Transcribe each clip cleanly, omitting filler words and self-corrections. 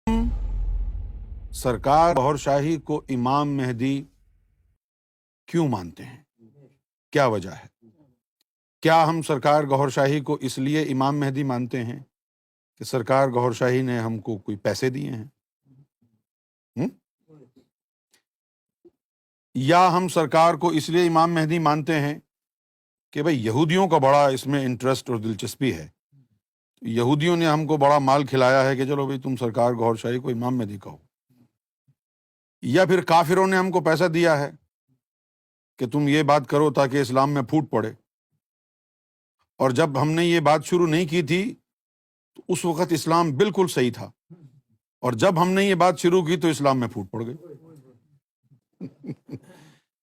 सरकार गौहर शाही को इमाम मेहदी क्यों मानते हैं, क्या वजह है? क्या हम सरकार गौहर शाही को इसलिए इमाम मेहदी मानते हैं कि सरकार गौहर शाही ने हमको कोई पैसे दिए हैं? या हम सरकार को इसलिए इमाम मेहदी मानते हैं कि भाई यहूदियों का बड़ा इसमें इंटरेस्ट और दिलचस्पी है, यहूदियों ने हमको बड़ा माल खिलाया है कि चलो भाई तुम सरकार गौहर शाही को इमाम मेहदी कहो। या फिर काफिरों ने हमको पैसा दिया है कि तुम ये बात करो ताकि इस्लाम में फूट पड़े, और जब हमने ये बात शुरू नहीं की थी तो उस वक्त इस्लाम बिल्कुल सही था, और जब हमने ये बात शुरू की तो इस्लाम में फूट पड़ गई।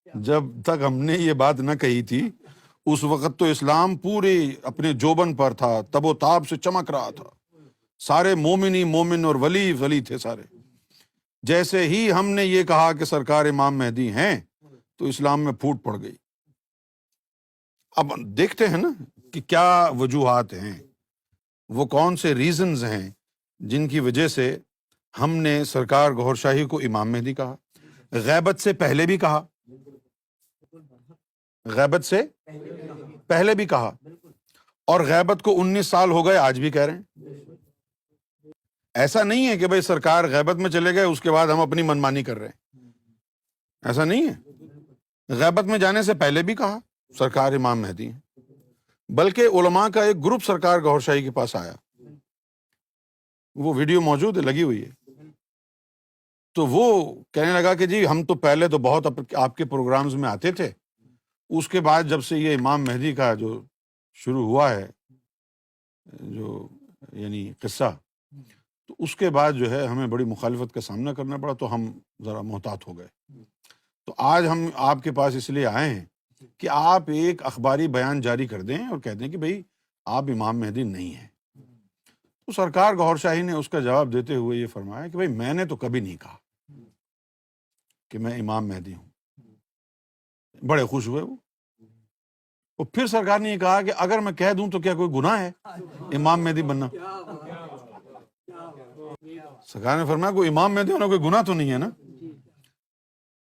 जब तक हमने ये बात न कही थी उस वक्त तो इस्लाम पूरे अपने जोबन पर था, तबोताब से चमक रहा था, सारे मोमिनी मोमिन और वली वली थे सारे। जैसे ही हमने ये कहा कि सरकार इमाम मेहदी हैं तो इस्लाम में फूट पड़ गई। अब देखते हैं ना कि क्या वजूहात हैं, वो कौन से रीजंस हैं जिनकी वजह से हमने सरकार गौहर शाही को इमाम मेहदी कहा। गैबत से पहले भी कहा, गैबत से पहले भी कहा, और गैबत को 19 साल हो गए आज भी कह रहे हैं। ऐसा नहीं है कि भाई सरकार गैबत में चले गए उसके बाद हम अपनी मनमानी कर रहे हैं, ऐसा नहीं है। गैबत में जाने से पहले भी कहा सरकार इमाम मेहदी है, बल्कि उलमा का एक ग्रुप सरकार गौहर शाही के पास आया, वो वीडियो मौजूद है, लगी हुई है। तो वो कहने लगा कि जी हम तो पहले तो बहुत आपके प्रोग्राम्स में आते थे, उसके बाद जब से ये इमाम मेहदी का जो शुरू हुआ है जो यानी किस्सा, तो उसके बाद जो है हमें बड़ी मुखालिफत का सामना करना पड़ा, तो हम ज़रा मोहतात हो गए। तो आज हम आपके पास इसलिए आए हैं कि आप एक अखबारी बयान जारी कर दें और कह दें कि भाई आप इमाम मेहदी नहीं हैं। तो सरकार गौहर शाही ने उसका जवाब देते हुए ये फरमाया कि भाई मैंने तो कभी नहीं कहा कि मैं इमाम मेहदी हूँ। बड़े खुश हुए वो। और फिर सरकार ने ये कहा कि अगर मैं कह दूं तो क्या कोई गुनाह है इमाम मेहदी बनना? सरकार ने फरमाया कोई इमाम मेहदी होना कोई गुनाह तो नहीं है ना।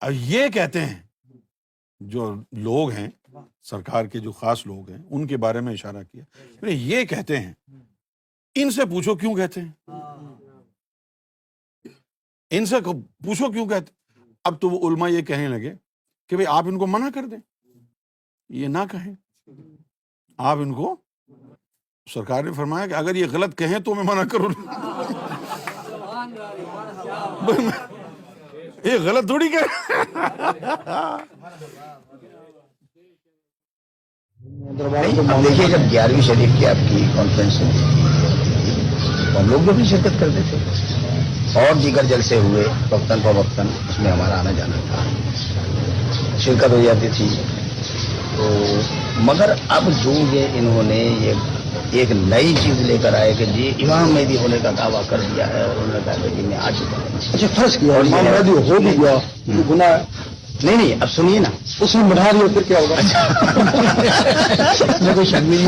अब ये कहते हैं जो लोग हैं, सरकार के जो खास लोग हैं, उनके बारे में इशारा किया, ये कहते हैं, इनसे पूछो क्यों कहते हैं, इनसे पूछो क्यों कहते। अब तो वो उलमा ये कहने लगे कि भाई आप इनको मना कर दें, ये ना कहें, आप इनको। सरकार ने फरमाया कि अगर ये गलत कहें तो मैं मना करूं। ये गलत थोड़ी कह। अब देखिए जब 11वीं शरीफ की आपकी कॉन्फ्रेंस होती तो हम लोग भी शिरकत करते थे और दीगर जलसे हुए वक्तन फवक्तन, उसमें हमारा आना जाना था, शिरकत हो जाती थी। तो मगर अब जो ये इन्होंने ये एक नई चीज लेकर आए कि जी इमाम मेहदी होने का दावा कर दिया है और उन्होंने कहा कि मैं आ चुका हूँ। अच्छा फर्ज किया इमाम मेहदी हो भी गया तो गुनाह है? नहीं, अब सुनिए ना, उसमें बढ़ा दिया फिर क्या होगा? इसमें कोई शक नहीं।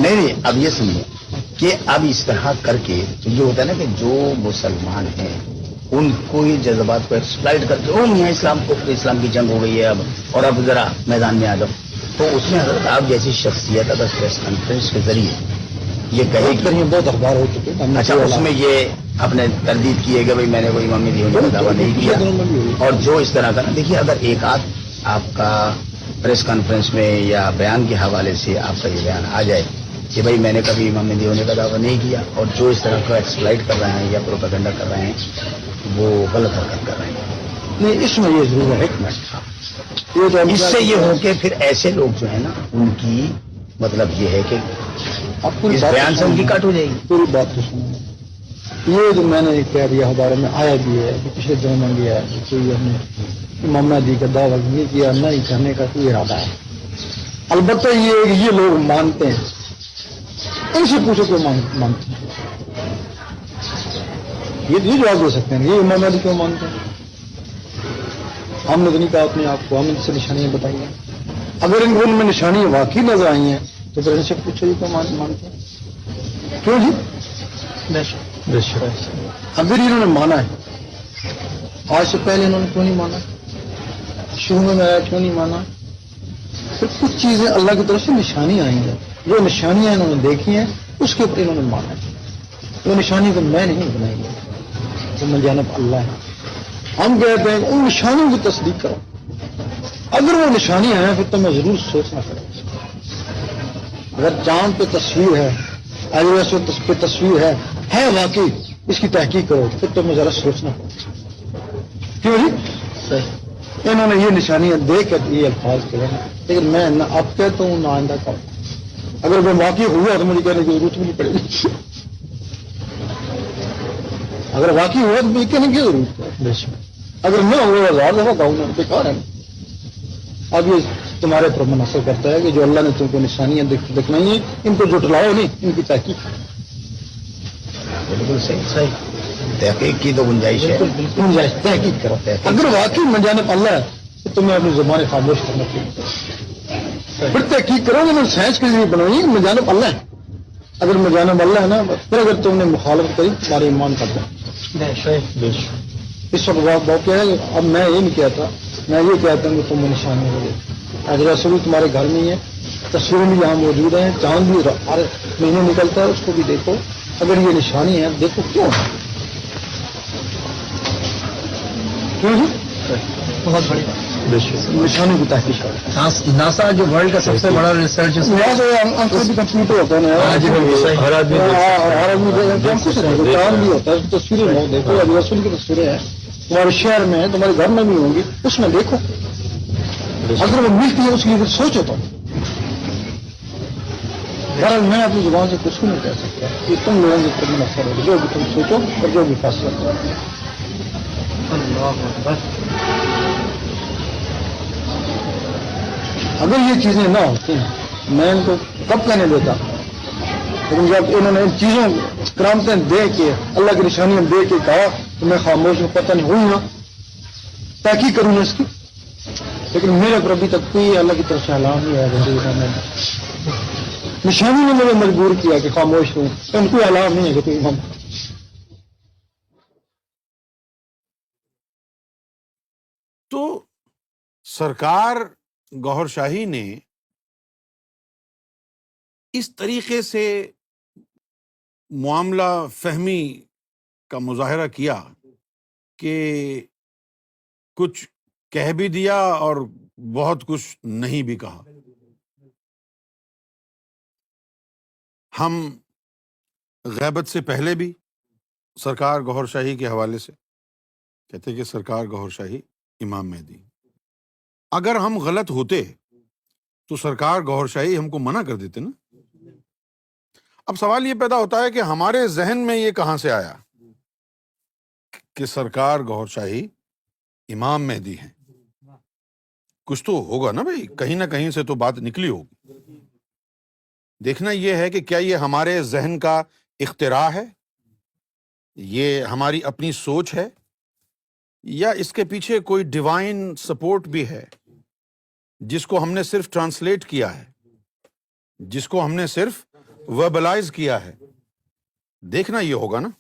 नहीं, अब ये सुनिए कि अब इस तरह करके जो होता है ना कि जो मुसलमान हैं उनको ये जज्बात को एक्सप्लॉइट करके ओ मियां इस्लाम की जंग हो गई है अब, और अब जरा मैदान में आ जाओ। तो उसमें हजरत आप जैसी शख्सियत अगर प्रेस कॉन्फ्रेंस के जरिए ये कहेगी, बहुत अखबार हो चुके हैं। अच्छा, उसमें ये अपने तरदीद की है कि भाई मैंने कोई इमाम मेहदी होने का दावा नहीं किया, और जो इस तरह का ना, देखिए अगर एक आध आपका प्रेस कॉन्फ्रेंस में या बयान के हवाले से आपका ये बयान आ जाए कि भाई मैंने कभी इमाम मेहदी होने का दावा नहीं किया, और जो इस तरह का एक्सप्लॉइट कर रहे हैं या प्रोपेगेंडा कर रहे हैं वो गलत हरकत कर रहे हैं। नहीं, इसमें ये जरूर है ये तो इससे ये हो के फिर ऐसे लोग जो है ना उनकी मतलब ये है कि इस बयान से उनकी कट हो जाएगी। पूरी बात तो सुनो, ये जो मैंने कह दिया हमारे में आया भी है कि पिछले दिनों में गया है कोई हमने इमाम मेहदी का दावा नहीं किया, नहीं करने का कोई इरादा है। अलबत्ता ये लोग मानते हैं, इनसे पूछो क्यों मानते हैं, ये नहीं जवाब दे सकते हैं ये इमाम मेहदी क्यों मानते हैं। हमने तो नहीं कहा अपने आप को, हमने इनसे निशानियां बताई हैं। अगर इनको उनमें निशानियां वाकई नजर आई हैं तो फिर इनसे पूछो ये क्यों मानते हैं। क्यों जी? बेशक अगर इन्होंने माना है, आज से पहले इन्होंने क्यों नहीं माना, शुरू में आया क्यों नहीं माना, फिर कुछ चीजें अल्लाह की तरफ से निशानी आई हैं, जो निशानियां इन्होंने देखी हैं उसके ऊपर इन्होंने माना है। वो निशानी तो मैं नहीं बनाई है, तो मैं जानब अल्लाह है। हम कहते हैं उन निशानियों की तस्दीक करो, अगर वो निशानियां हैं फिर तो मैं जरूर सोचना पड़ेगा। अगर चांद पे तस्वीर है, IOS पे तस्वीर है वाकई, इसकी तहकीक करो, फिर तो मैं जरा सोचना पड़ेगा। क्यों जी? सही, इन्होंने ये निशानियां देख कर ये अल्फाज कहे, लेकिन मैं ना अब कहता हूँ ना आइंदा कहूँ। अगर वो वाकई हुआ तो मुझे कहने की जरूरत भी नहीं पड़ेगी। अगर वाकई हुआ तो मुझे कहने की जरूरत है, अगर न हुआ 1000 दफा कहूँ ना, बेकार है। अब ये तुम्हारे पर मुनसर करता है कि जो अल्लाह ने तुमको निशानियां दिखलाई हैं, इनको जुटलाओ नहीं, इनकी तहकीक। बिल्कुल सही, तहकीक की तो गुंजाइश है। गुंजाइश, तहकीक करो। अगर वाकई में जानब अल्लाह है तो तुम्हें अपनी जुबान खामोश करना चाहिए, फिर तहकीक करोगे ना, साइंस के लिए बनाइए कि जानब अल्लाह है। अगर जानब अल्लाह है ना, फिर अगर तुमने मुखालफत करी तुम्हारे ईमान का है। इस वक्त बात क्या है, अब मैं ये नहीं कहता, मैं ये कहता हूँ कि तुम निशानी हो गई। अगर रसूल तुम्हारे घर में ही है, तस्वीरें भी यहाँ मौजूद हैं, चांद भी हर महीने निकलता है, उसको भी देखो। अगर ये निशानी है देखो क्यों है, क्यों जी? बहुत बड़ी निशानी की तहकीक करो। नासा जो वर्ल्ड का सबसे बड़ा रिसर्च यहाँ से अंक भी कंप्यूटर होता है ना, हर आदमी अंकुश चांद भी होता है, तस्वीरें लो देखो। अभी रसूल की तस्वीरें हैं तुम्हारे शहर में, तुम्हारे घर में भी होंगी, उसमें देखो। अगर वो मिलती है उसके लिए फिर सोचो तो। बहरहाल मैं अपनी जुबान से कुछ भी नहीं कह सकता, कि तुम लोगों के ऊपर मुनफ़र हो, जो भी तुम सोचो और जो भी फैसला करो। अगर ये चीजें ना होती मैं इनको कब कहने देता, लेकिन जब इन्होंने इन चीजों करामतें दे के, अल्लाह की निशानियां दे के कहा तो मैं खामोश में पता नहीं हुई ना, तहकीक करूंगा इसकी। लेकिन मेरे पर अभी तक कोई अल्लाह की तरफ से अलाम नहीं आया। निशानी ने मुझे मजबूर किया कि खामोश हूं, तो कोई अलाम नहीं है कि कोई इमाम। तो सरकार गौहर शाही ने इस तरीके से मामला फहमी का मुजाहरा किया कि कुछ कह भी दिया और बहुत कुछ नहीं भी कहा। हम गैबत से पहले भी सरकार गौहर शाही के हवाले से कहते कि सरकार गौहर शाही इमाम मेहदी, अगर हम गलत होते तो सरकार गौहर शाही हमको मना कर देते ना। अब सवाल ये पैदा होता है कि हमारे जहन में ये कहां से आया कि सरकार गौहर शाही इमाम मेहदी हैं। कुछ तो होगा ना भाई, कहीं ना कहीं से तो बात निकली होगी। देखना ये है कि क्या ये हमारे जहन का इख्तिरा है, ये हमारी अपनी सोच है, या इसके पीछे कोई डिवाइन सपोर्ट भी है जिसको हमने सिर्फ ट्रांसलेट किया है, जिसको हमने सिर्फ वर्बलाइज किया है। देखना ये होगा ना।